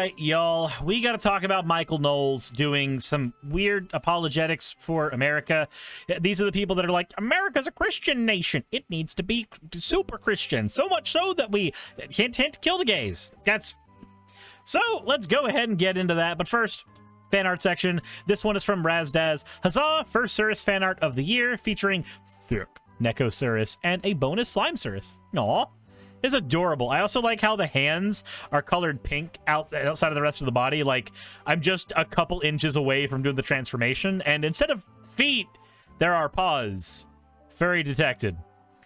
right, y'all. We got to talk about Michael Knowles doing some weird apologetics for America. These are the people that are like, America's a Christian nation. It needs to be super Christian. So much so that we hint, kill the gays. So let's go ahead and get into that. But first, fan art section. This one is from Razdaz. Huzzah! First Suris fan art of the year featuring Neko Suris and a bonus slime Suris. Aw. It's adorable. I also like how the hands are colored pink outside of the rest of the body. Like, I'm just a couple inches away from doing the transformation, and instead of feet, there are paws. Furry detected.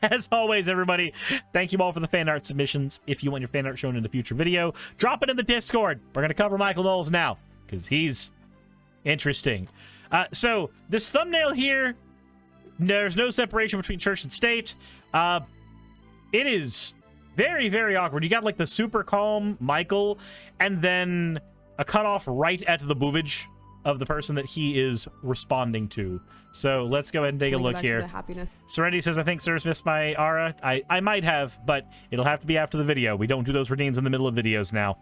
As always, everybody, thank you all for the fan art submissions. If you want your fan art shown in a future video, drop it in the Discord. We're going to cover Michael Knowles now, because he's interesting. So, this thumbnail here, there's no separation between church and state. It is very, very awkward. You got like the super calm Michael, and then a cutoff right at the boobage of the person that he is responding to. So let's go ahead and take a look here. Serenity says, I think Suris missed my aura. I might have, but it'll have to be after the video. We don't do those redeems in the middle of videos now.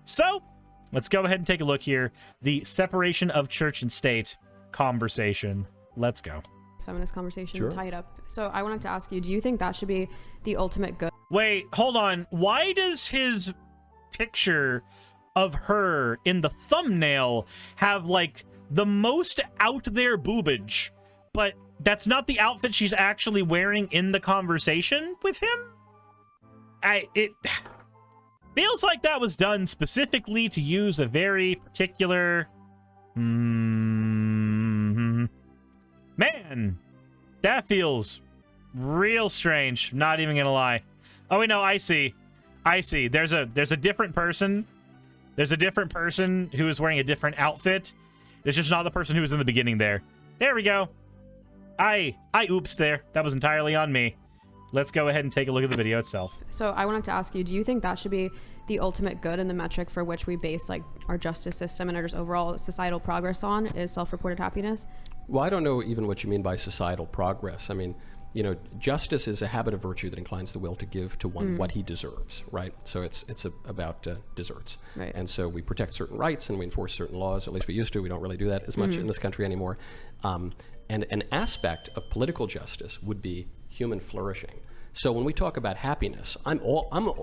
So let's go ahead and take a look here. The separation of church and state conversation. Let's go. Feminist conversation, sure. Tie it up. So I wanted to ask you, do you think that should be the ultimate good? Wait, hold on. Why does his picture of her in the thumbnail have like the most out there boobage, but that's not the outfit she's actually wearing in the conversation with him? It feels like that was done specifically to use a very particular man, that feels real strange. Not even gonna lie. Oh wait, no, I see. There's a different person. There's a different person who is wearing a different outfit. It's just not the person who was in the beginning there. There we go. I oops there. That was entirely on me. Let's go ahead and take a look at the video itself. So I wanted to ask you, do you think that should be the ultimate good and the metric for which we base like our justice system and our just overall societal progress on is self-reported happiness? Well, I don't know even what you mean by societal progress. I mean, you know, justice is a habit of virtue that inclines the will to give to one what he deserves, right? So it's about deserts. Right. And so we protect certain rights and we enforce certain laws, or at least we used to. We don't really do that as much in this country anymore. And an aspect of political justice would be human flourishing. So when we talk about happiness, I'm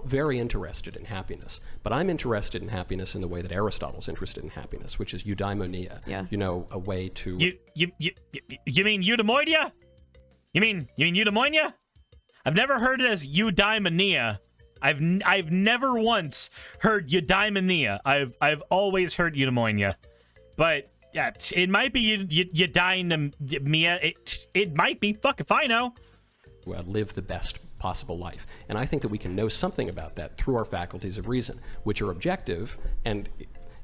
very interested in happiness, but I'm interested in happiness in the way that Aristotle's interested in happiness, which is eudaimonia. Yeah. You know, a way to... You mean eudaimonia? You mean eudaimonia? I've never heard it as eudaimonia. I've never once heard eudaimonia. I've always heard eudaimonia. But yeah, it might be eudaimonia. It might be. Fuck if I know. Live the best possible life. And I think that we can know something about that through our faculties of reason, which are objective. And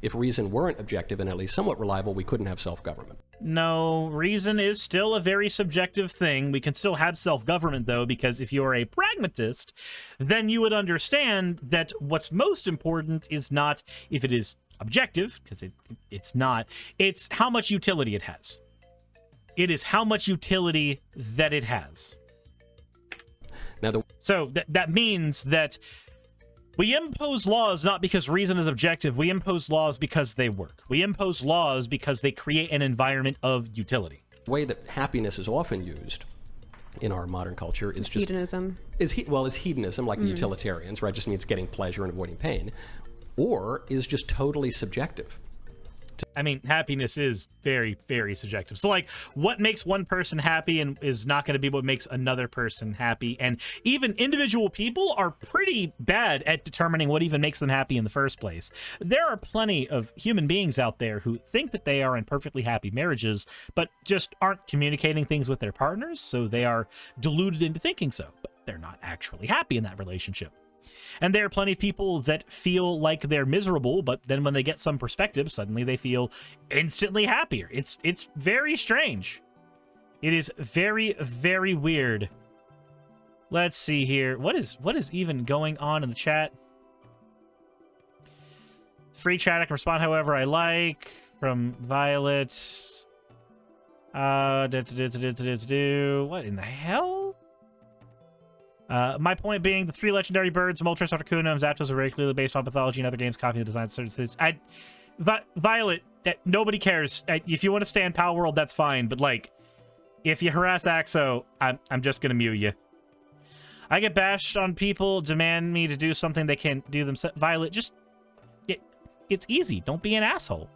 if reason weren't objective and at least somewhat reliable, we couldn't have self-government. No, reason is still a very subjective thing. We can still have self-government, though, because if you're a pragmatist, then you would understand that what's most important is not if it is objective, because it's not. It's how much utility it has. It is how much utility that it has. Now, so that means that we impose laws not because reason is objective. We impose laws because they work. We impose laws because they create an environment of utility. The way that happiness is often used in our modern culture is just... hedonism. Is hedonism, like the utilitarians, right? Just means getting pleasure and avoiding pain. Or is just totally subjective. I mean, happiness is very, very subjective. So, like, what makes one person happy and is not going to be what makes another person happy. And even individual people are pretty bad at determining what even makes them happy in the first place. There are plenty of human beings out there who think that they are in perfectly happy marriages, but just aren't communicating things with their partners, so they are deluded into thinking so. But they're not actually happy in that relationship. And there are plenty of people that feel like they're miserable, but then when they get some perspective, suddenly they feel instantly happier. It's very strange. It is very, very weird. Let's see here. What is even going on in the chat? Free chat, I can respond however I like. From Violet. What in the hell? My point being, the 3 legendary birds, Moltres, Articuno, and Zapdos are very clearly based on pathology and other games copying the design services. Violet, nobody cares. If you want to stay in Pal World, that's fine. But, like, if you harass Axo, I'm just going to mute you. I get bashed on people, demand me to do something they can't do themselves. Violet, just... It's easy. Don't be an asshole.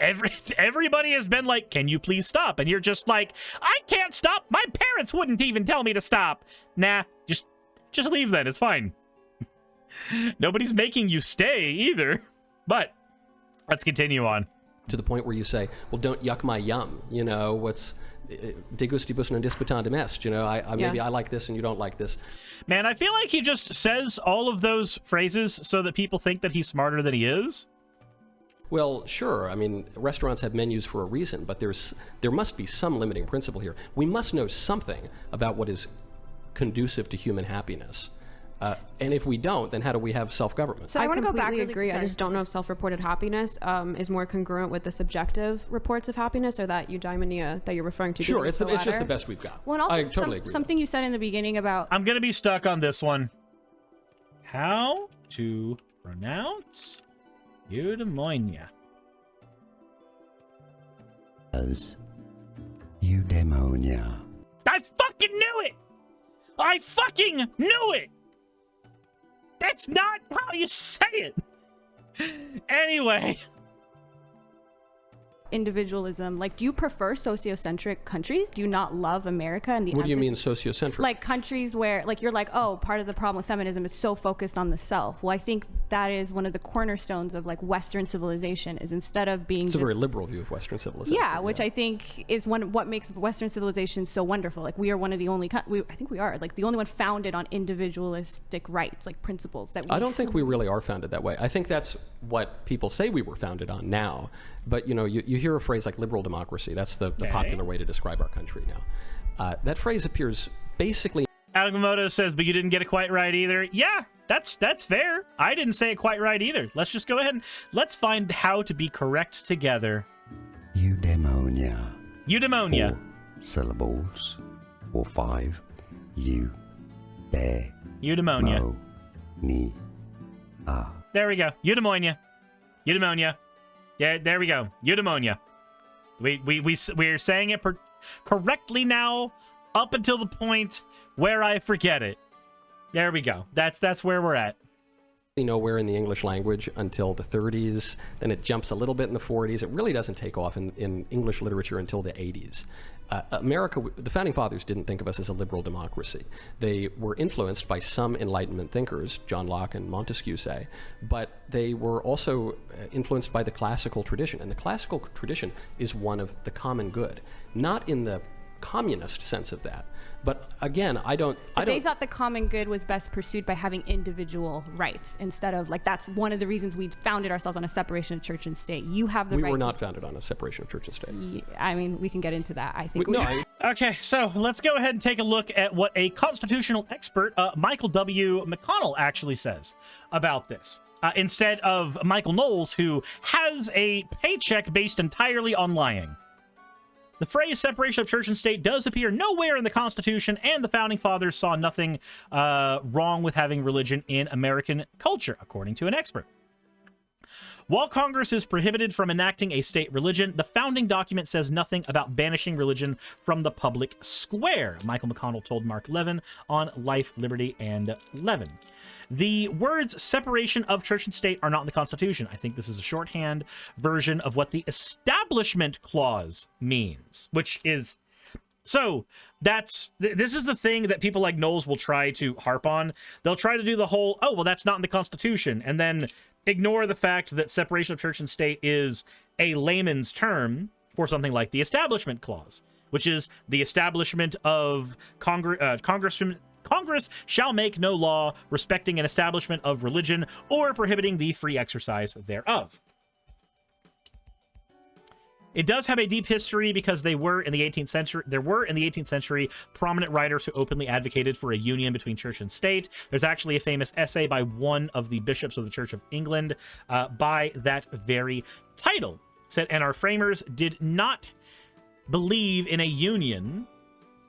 Everybody has been like, can you please stop? And you're just like, I can't stop. My parents wouldn't even tell me to stop. Nah, just leave then. It's fine. Nobody's making you stay either. But let's continue on. To the point where you say, well, don't yuck my yum. You know, what's de gustibus non disputandum est. You know, maybe I like this and you don't like this. Man, I feel like he just says all of those phrases so that people think that he's smarter than he is. Well, sure. I mean, restaurants have menus for a reason, but there must be some limiting principle here. We must know something about what is conducive to human happiness. And if we don't, then how do we have self-government? So I want to go back. I agree. I just don't know if self-reported happiness is more congruent with the subjective reports of happiness, or that eudaimonia that you're referring to. Sure, it's just the best we've got. Well, and also I totally agree. Something you said in the beginning about... I'm going to be stuck on this one. How to pronounce eudaimonia? As eudaimonia. I fucking knew it! I fucking knew it! That's not how you say it! Anyway. Individualism. Like, do you prefer sociocentric countries? Do you not love America? And what do you mean sociocentric? Like countries where, like, you're like, oh, part of the problem with feminism is so focused on the self. Well, I think that is one of the cornerstones of, like, Western civilization, is instead of being... It's a very liberal view of Western civilization. Yeah, which I think is what makes Western civilization so wonderful. Like, we are one of the only... I think we are, like, the only one founded on individualistic rights, like, principles that we... I don't think we really are founded that way. I think that's what people say we were founded on now. But, you know, you hear a phrase like liberal democracy. That's the popular way to describe our country now. That phrase appears basically... Agamotto says, but you didn't get it quite right either. Yeah, that's fair. I didn't say it quite right either. Let's just go ahead and let's find how to be correct together. Eudaimonia. Eudaimonia. 4 syllables. Or 5. You. There. Eudaimonia. Mo. Ni. Ah. There we go. Eudaimonia. Eudaimonia. Yeah, there we go. Eudaimonia. We're saying it correctly now, up until the point where I forget it. There we go. That's where we're at. Nowhere in the English language until the 30s. Then it jumps a little bit in the 40s. It really doesn't take off in English literature until the 80s. America, the Founding Fathers didn't think of us as a liberal democracy. They were influenced by some Enlightenment thinkers, John Locke and Montesquieu say, but they were also influenced by the classical tradition. And the classical tradition is one of the common good, not in the communist sense of that. But again, They thought the common good was best pursued by having individual rights instead of, like, that's one of the reasons we founded ourselves on a separation of church and state. You have the right. We were not founded on a separation of church and state. I mean, we can get into that. I think Okay, so let's go ahead and take a look at what a constitutional expert, Michael W. McConnell, actually says about this. Instead of Michael Knowles, who has a paycheck based entirely on lying. The phrase separation of church and state does appear nowhere in the Constitution, and the Founding Fathers saw nothing wrong with having religion in American culture, according to an expert. While Congress is prohibited from enacting a state religion, the founding document says nothing about banishing religion from the public square, Michael McConnell told Mark Levin on Life, Liberty, and Levin. The words separation of church and state are not in the Constitution. I think this is a shorthand version of what the Establishment Clause means, which is... So, this is the thing that people like Knowles will try to harp on. They'll try to do the whole, oh, well, that's not in the Constitution, and then ignore the fact that separation of church and state is a layman's term for something like the Establishment Clause, which is the establishment of Congress shall make no law respecting an establishment of religion or prohibiting the free exercise thereof. It does have a deep history because there were in the 18th century prominent writers who openly advocated for a union between church and state. There's actually a famous essay by one of the bishops of the Church of England by that very title. Said, and our framers did not believe in a union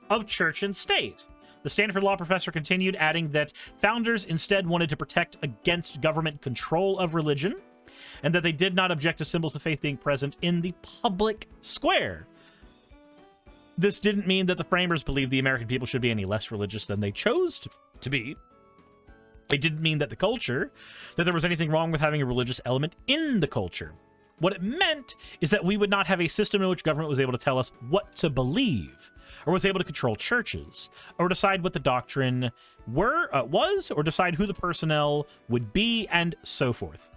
of church and state, The Stanford law professor continued, adding that founders instead wanted to protect against government control of religion, and that they did not object to symbols of faith being present in the public square. This didn't mean that the framers believed the American people should be any less religious than they chose to be. It didn't mean that that there was anything wrong with having a religious element in the culture. What it meant is that we would not have a system in which government was able to tell us what to believe, or was able to control churches, or decide what the doctrine was, or decide who the personnel would be, and so forth.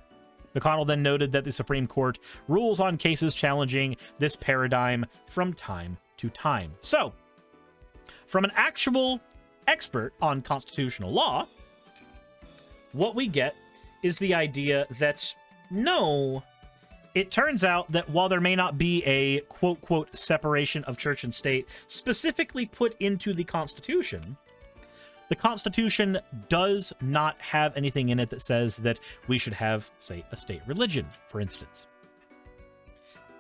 McConnell then noted that the Supreme Court rules on cases challenging this paradigm from time to time. So, from an actual expert on constitutional law, what we get is the idea that, no, it turns out that while there may not be a quote-quote separation of church and state specifically put into the Constitution, the Constitution does not have anything in it that says that we should have, say, a state religion, for instance.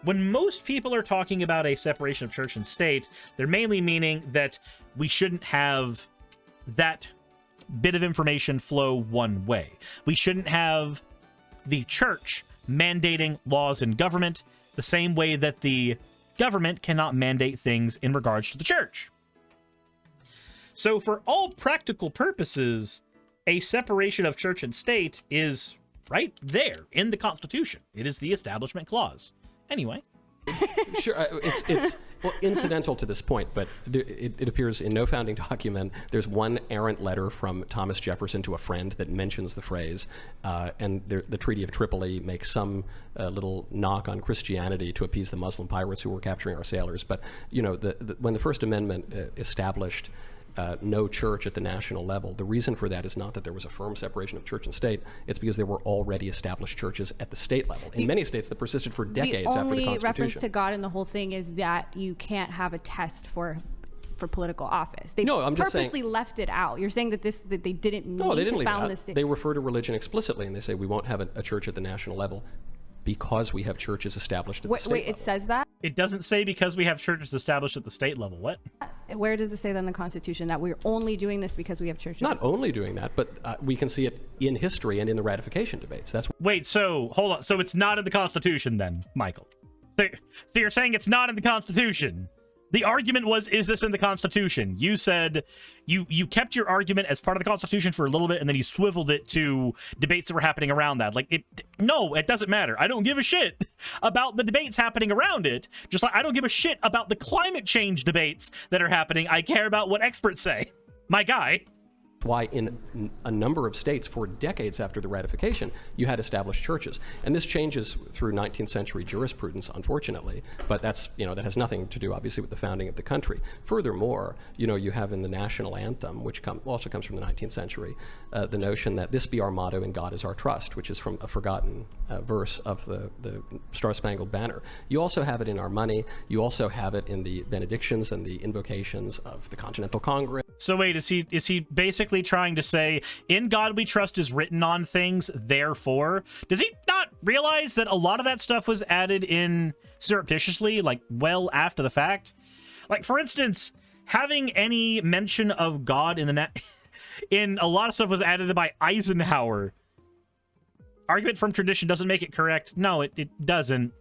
When most people are talking about a separation of church and state, they're mainly meaning that we shouldn't have that bit of information flow one way. We shouldn't have the church mandating laws in government the same way that the government cannot mandate things in regards to the church. So for all practical purposes, a separation of church and state is right there in the Constitution. It is the Establishment Clause. Anyway. Sure, it's well, incidental to this point, but it appears in no founding document. There's one errant letter from Thomas Jefferson to a friend that mentions the phrase, and the Treaty of Tripoli makes some little knock on Christianity to appease the Muslim pirates who were capturing our sailors. But, you know, when the First Amendment established no church at the national level, the reason for that is not that there was a firm separation of church and state. It's because there were already established churches at the state level. In many states that persisted for decades after the Constitution. The only reference to God in the whole thing is that you can't have a test for political office. They I'm just purposely left it out. You're saying that that they didn't need no, they didn't to leave found it this out. state. They refer to religion explicitly, and they say we won't have a church at the national level because we have churches established at the state level. It says that? It doesn't say because we have churches established at the state level. What? Where does it say that in the Constitution that we're only doing this because we have churches? Not only doing that, but we can see it in history and in the ratification debates. Wait, so hold on. So it's not in the Constitution then, Michael? So you're saying it's not in the Constitution? The argument was, is this in the Constitution? You said you kept your argument as part of the Constitution for a little bit, and then you swiveled it to debates that were happening around that. Like, no, it doesn't matter. I don't give a shit about the debates happening around it, just like I don't give a shit about the climate change debates that are happening. I care about what experts say. My guy. Why in a number of states for decades after the ratification, you had established churches. And this changes through 19th century jurisprudence, unfortunately, but that has nothing to do, obviously, with the founding of the country. Furthermore, you have in the national anthem, which also comes from the 19th century, the notion that this be our motto and God is our trust, which is from a forgotten verse of the Star-Spangled Banner. You also have it in our money. You also have it in the benedictions and the invocations of the Continental Congress. So wait, is he basically trying to say, in God we trust is written on things, therefore? Does he not realize that a lot of that stuff was added in surreptitiously, like well after the fact? Like, for instance, having any mention of God in a lot of stuff was added by Eisenhower. Argument from tradition doesn't make it correct. No, it doesn't.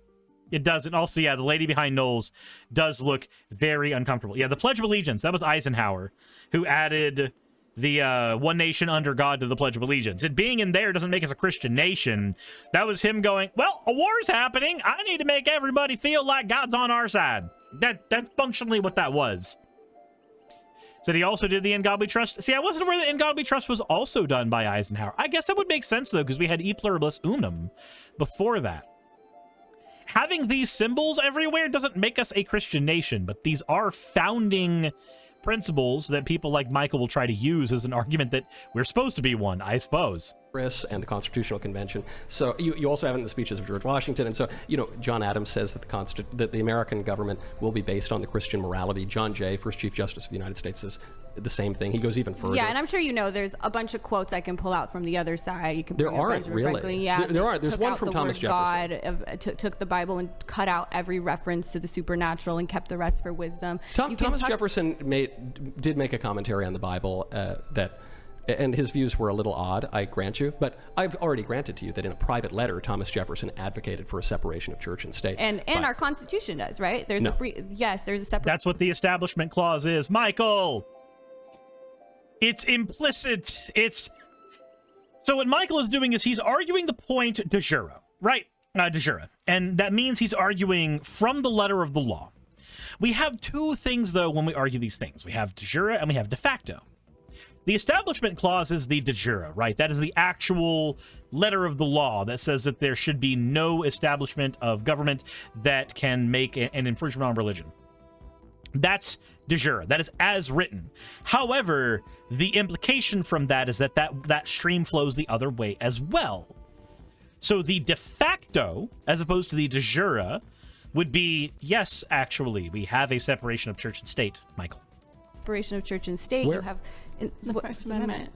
It doesn't. Also, yeah, the lady behind Knowles does look very uncomfortable. Yeah, the Pledge of Allegiance, that was Eisenhower, who added the one nation under God to the Pledge of Allegiance. It being in there doesn't make us a Christian nation. That was him going, well, a war's happening. I need to make everybody feel like God's on our side. That's functionally what that was. Said he also did the In God We Trust. See, I wasn't aware that In God We Trust was also done by Eisenhower. I guess that would make sense, though, because we had E Pluribus Unum before that. Having these symbols everywhere doesn't make us a Christian nation, but these are founding principles that people like Michael will try to use as an argument that we're supposed to be one, I suppose. Suris and the Constitutional Convention. So you also have it in the speeches of George Washington. And so, John Adams says that that the American government will be based on the Christian morality. John Jay, first Chief Justice of the United States, says the same thing. He goes even further. Yeah, and I'm sure there's a bunch of quotes I can pull out from the other side. You can There bring up aren't, Benjamin really. Franklin. Yeah, There aren't. There's took one out from the Thomas word God, Jefferson. took the Bible and cut out every reference to the supernatural and kept the rest for wisdom. Thomas Jefferson did make a commentary on the Bible and his views were a little odd, I grant you. But I've already granted to you that in a private letter, Thomas Jefferson advocated for a separation of church and state. And our Constitution does, right? There's there's a separate. That's what the Establishment Clause is, Michael. It's implicit. So what Michael is doing is he's arguing the point de jure, right? De jure. And that means he's arguing from the letter of the law. We have two things, though, when we argue these things. We have de jure and we have de facto. The Establishment Clause is the de jure, right? That is the actual letter of the law that says that there should be no establishment of government that can make an infringement on religion. That's de jure. That is as written. However, the implication from that is that stream flows the other way as well. So the de facto, as opposed to the de jure, would be, yes, actually, we have a separation of church and state, Michael. Separation of church and state. Where? You have The First Amendment.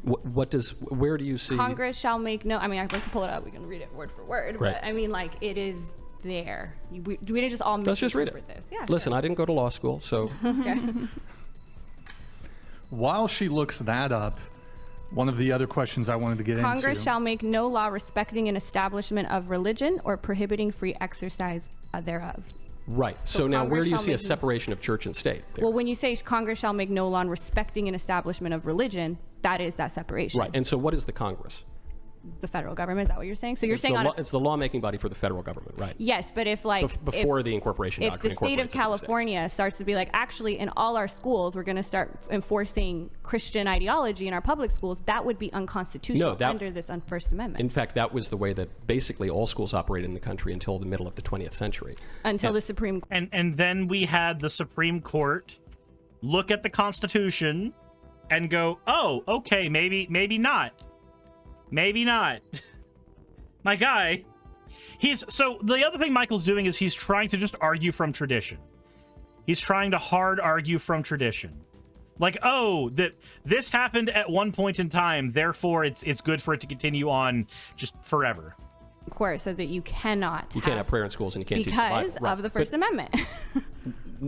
Where do you see? Congress shall make no. I mean, I can pull it up. We can read it word for word. Right. But I mean, like, it is there. We didn't just all Let's just read it. misinterpret this. Yeah. Listen, I didn't go to law school, so Okay. While she looks that up, one of the other questions I wanted to get Congress into. shall make no law respecting an establishment of religion or prohibiting free exercise thereof. right. So now, where Congress do you shall see a make- separation of church and state? there? Well, when you say Congress shall make no law respecting an establishment of religion, that is that separation. Right. And so, what is the Congress? The federal government, is that what you're saying? So you're It's saying it's the lawmaking body for the federal government, right? yes, but if like Before the incorporation if doctrine the state of incorporates it into the states. California starts to be like, actually, in all our schools, we're going to start enforcing Christian ideology in our public schools, that would be unconstitutional under this First Amendment. In fact, that was the way that basically all schools operated in the country until the middle of the 20th century. Until the Supreme Court. And then we had the Supreme Court look at the Constitution and go, oh, okay, maybe not. Maybe not. My guy, so the other thing Michael's doing is he's trying to just argue from tradition. He's trying to hard argue from tradition. Like, oh, that this happened at one point in time, therefore it's good for it to continue on just forever. Court said that you cannot have prayer in schools and you can't teach the Bible. because Right. of the First Amendment.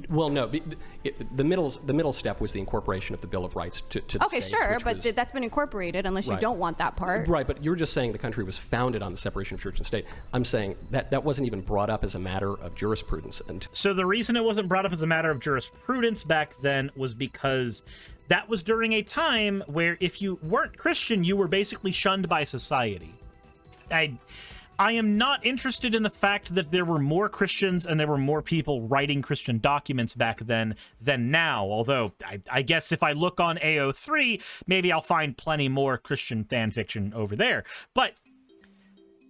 Well, no, the middle step was the incorporation of the Bill of Rights to the Okay, states, sure, which but was- that's been incorporated unless you Right. don't want that part. Right, but you're just saying the country was founded on the separation of church and state. I'm saying that wasn't even brought up as a matter of jurisprudence. So the reason it wasn't brought up as a matter of jurisprudence back then was because that was during a time where if you weren't Christian, you were basically shunned by society. I am not interested in the fact that there were more Christians and there were more people writing Christian documents back then than now, although I guess if I look on AO3, maybe I'll find plenty more Christian fan fiction over there. But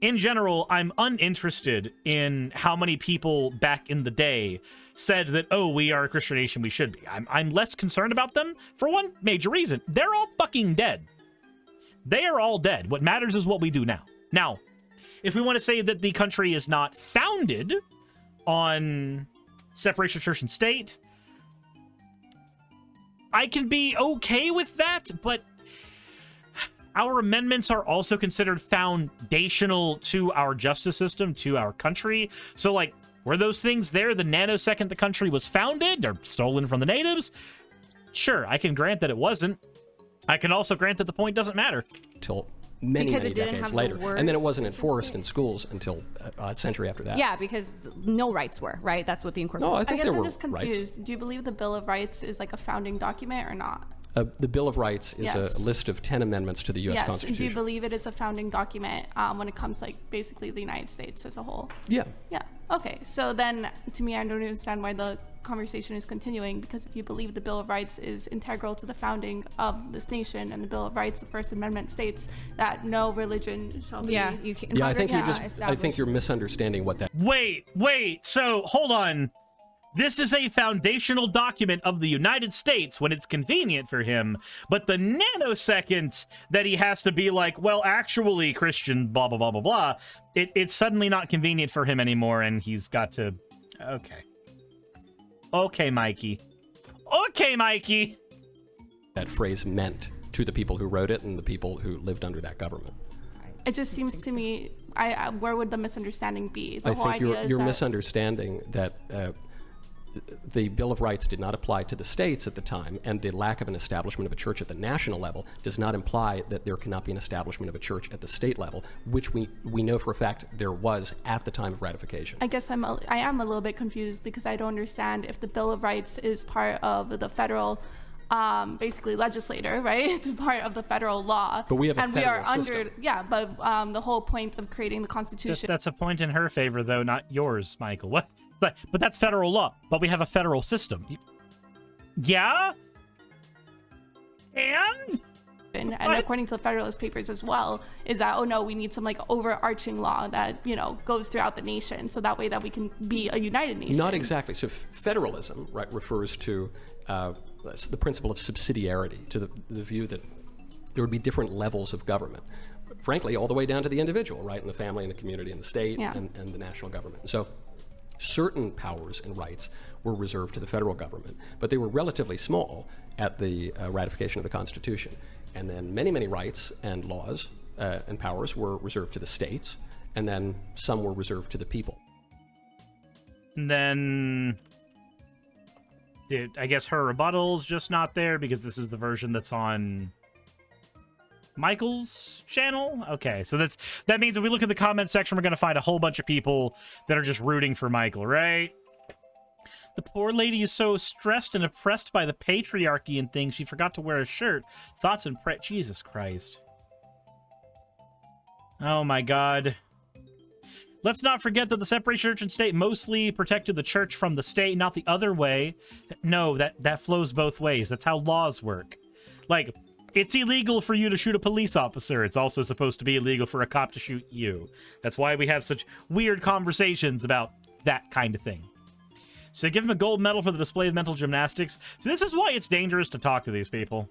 in general, I'm uninterested in how many people back in the day said that, oh, we are a Christian nation, we should be. I'm less concerned about them for one major reason. They're all fucking dead. They are all dead. What matters is what we do now. Now, if we want to say that the country is not founded on separation of church and state, I can be okay with that, but our amendments are also considered foundational to our justice system, to our country. So, like, were those things there the nanosecond the country was founded or stolen from the natives? Sure, I can grant that it wasn't. I can also grant that the point doesn't matter. Till many Because it didn't decades have the later. words And then it wasn't enforced in schools until a century after that. Yeah, because no rights were, right? That's what the incorporation. No, I I think guess there I'm were just confused. Do you believe the Bill of Rights is like a founding document or not? The Bill of Rights is Yes. a list of 10 amendments to the U.S. Yes. Constitution. Do you believe it is a founding document when it comes to, like, basically the United States as a whole? Yeah. Yeah. Okay. So then, to me, I don't understand why the conversation is continuing, because if you believe the Bill of Rights is integral to the founding of this nation, and the Bill of Rights, the First Amendment, states that no religion shall be. Yeah, you can. Yeah, I think Congress cannot you're misunderstanding what that. Wait, so hold on. This is a foundational document of the United States when it's convenient for him, but the nanoseconds that he has to be like, well, actually, Christian, blah, blah, blah, blah, blah, it's suddenly not convenient for him anymore, and he's got to... Okay. Okay, Mikey. Okay, Mikey! That phrase meant to the people who wrote it and the people who lived under that government. It just seems to me, where would the misunderstanding be? I think you're misunderstanding that the Bill of Rights did not apply to the states at the time, and the lack of an establishment of a church at the national level does not imply that there cannot be an establishment of a church at the state level, which we know for a fact there was at the time of ratification. I guess I am a little bit confused because I don't understand if the Bill of Rights is part of the federal basically legislator, right? It's part of the federal law. But we have a and federal we are under, system. Yeah, but the whole point of creating the Constitution. That's a point in her favor, though, not yours, Michael. What? But that's federal law. But we have a federal system. Yeah? And according to the Federalist Papers as well, is that, oh no, we need some like overarching law that, you know, goes throughout the nation, so that way that we can be a united nation. Not exactly. So federalism, right, refers to the principle of subsidiarity, to the view that there would be different levels of government, frankly, all the way down to the individual, right, and the family and the community and the state and the national government. So certain powers and rights were reserved to the federal government, but they were relatively small at the ratification of the Constitution. And then many, many rights and laws and powers were reserved to the states, and then some were reserved to the people. And then, I guess her rebuttal's just not there because this is the version that's on Michael's channel? Okay, so that means if we look at the comment section, we're going to find a whole bunch of people that are just rooting for Michael, right? The poor lady is so stressed and oppressed by the patriarchy and things, she forgot to wear a shirt. Thoughts and Jesus Christ. Oh my God. Let's not forget that the separation of church and state mostly protected the church from the state, not the other way. No, that flows both ways. That's how laws work. Like, it's illegal for you to shoot a police officer. It's also supposed to be illegal for a cop to shoot you. That's why we have such weird conversations about that kind of thing. So they give him a gold medal for the display of mental gymnastics. So this is why it's dangerous to talk to these people.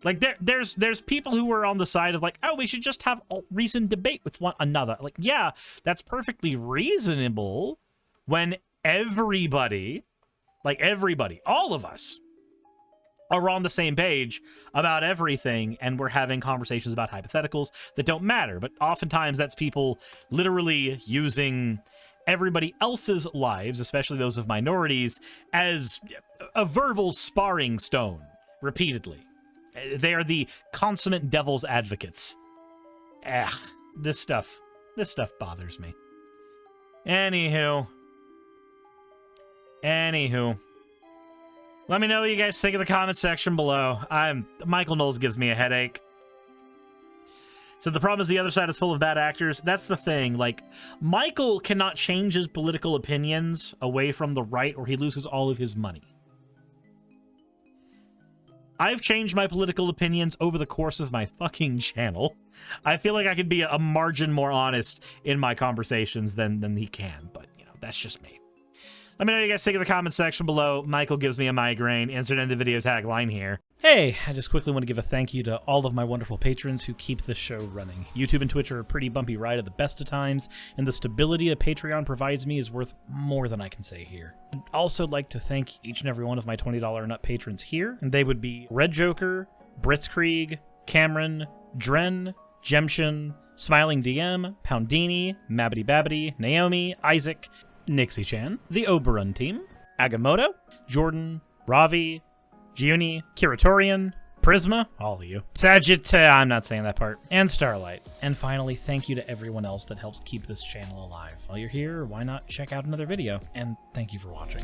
Like, there's people who are on the side of like, oh, we should just have a reasoned debate with one another. Like, yeah, that's perfectly reasonable when everybody, all of us, are on the same page about everything, and we're having conversations about hypotheticals that don't matter. But oftentimes that's people literally using everybody else's lives, especially those of minorities, as a verbal sparring stone, repeatedly. They are the consummate devil's advocates. This stuff bothers me. Anywho. Let me know what you guys think in the comment section below. Michael Knowles gives me a headache. So the problem is the other side is full of bad actors. That's the thing. Like, Michael cannot change his political opinions away from the right or he loses all of his money. I've changed my political opinions over the course of my fucking channel. I feel like I could be a margin more honest in my conversations than he can, but, you know, that's just me. Let me know what you guys think in the comment section below. Michael gives me a migraine. Insert end of video tagline here. Hey, I just quickly want to give a thank you to all of my wonderful patrons who keep this show running. YouTube and Twitch are a pretty bumpy ride at the best of times, and the stability a Patreon provides me is worth more than I can say here. I'd also like to thank each and every one of my $20 and up patrons here, and they would be Red Joker, Britzkrieg, Cameron, Dren, Jemshin, Smiling DM, Poundini, Mabbity Babbity, Naomi, Isaac, Nixie-chan, the Oberon team, Agamotto, Jordan, Ravi, Giuni, Kiratorian, Prisma, all of you, I'm not saying that part, and Starlight. And finally, thank you to everyone else that helps keep this channel alive. While you're here, why not check out another video? And thank you for watching.